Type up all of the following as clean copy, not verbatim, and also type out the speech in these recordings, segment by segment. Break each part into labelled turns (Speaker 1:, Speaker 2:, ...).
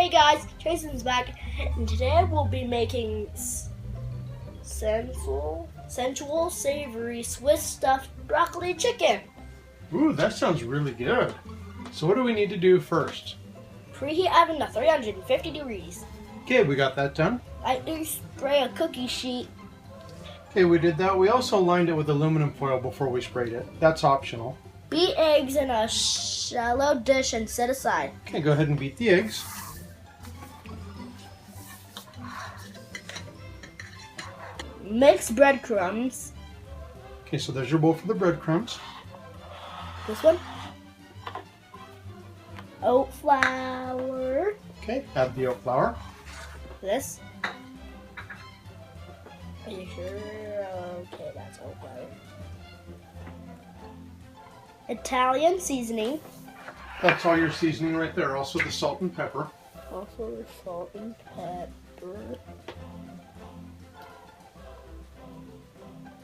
Speaker 1: Hey guys, Tresen's back, and today we'll be making sensual, savory Swiss stuffed broccoli chicken.
Speaker 2: Ooh, that sounds really good. So what do we need to do first?
Speaker 1: Preheat oven to 350 degrees.
Speaker 2: Okay, we got that done.
Speaker 1: Lightly spray a cookie sheet.
Speaker 2: Okay, we did that. We also lined it with aluminum foil before we sprayed it. That's optional.
Speaker 1: Beat eggs in a shallow dish and set aside.
Speaker 2: Okay, go ahead and beat the eggs.
Speaker 1: Mix breadcrumbs.
Speaker 2: Okay, so there's your bowl for the breadcrumbs.
Speaker 1: This one. Oat flour.
Speaker 2: Okay, add the oat flour.
Speaker 1: This. Are you sure? Okay, that's oat flour. Italian seasoning.
Speaker 2: That's all your seasoning right there. Also the salt and pepper.
Speaker 1: Also the salt and pepper.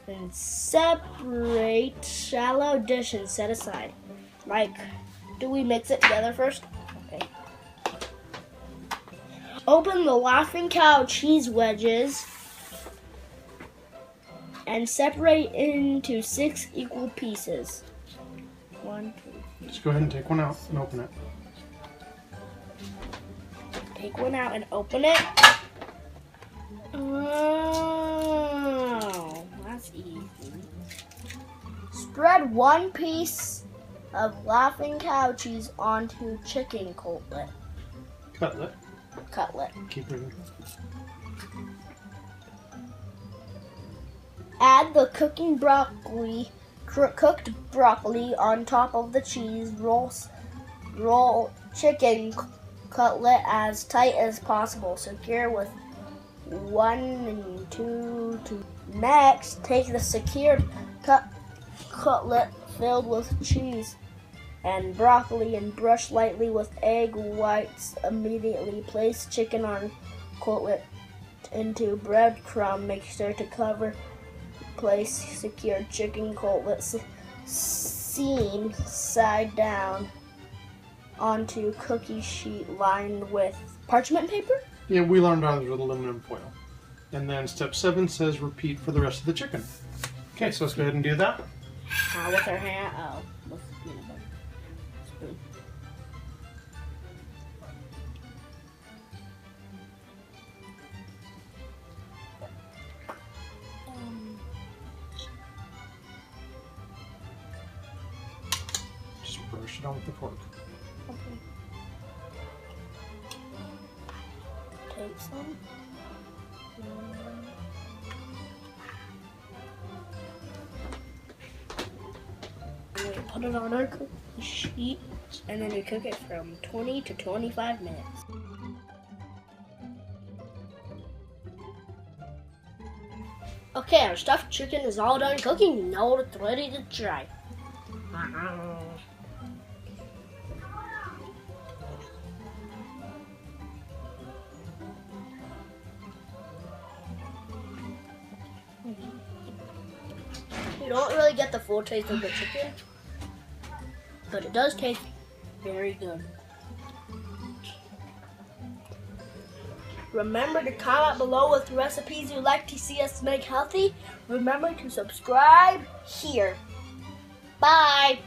Speaker 1: And separate shallow dish and set aside. Do we mix it together first? Okay. Open the Laughing Cow cheese wedges and separate into 6 equal pieces. 1, 2.
Speaker 2: Just go ahead and take one out and open it.
Speaker 1: Take one out and open it. Oh, that's easy. Spread 1 piece of Laughing Cow cheese onto chicken cutlet. Cutlet.
Speaker 2: Keep reading.
Speaker 1: Add the cooked broccoli on top of the cheese. Roll chicken cutlet as tight as possible. Secure with 1 and 2 to. Next, take the secured cutlet filled with cheese and broccoli and brush lightly with egg whites. Immediately place chicken on cutlet into breadcrumb mixture to cover. Place secured chicken cutlet seam side down onto cookie sheet lined with parchment paper.
Speaker 2: Yeah, we learned ours with aluminum foil. And then step 7 says repeat for the rest of the chicken. Okay, so let's go ahead and do that.
Speaker 1: With our hand. Oh, with peanut butter. Spoon.
Speaker 2: Just brush it on with the fork.
Speaker 1: Okay. Take some. And we put it on our cookie sheet, and then we cook it from 20 to 25 minutes. Okay, our stuffed chicken is all done cooking. Now it's ready to try. You don't really get the full taste of the chicken, but it does taste very good. Remember to comment below with recipes you'd like to see us make healthy. Remember to subscribe here. Bye!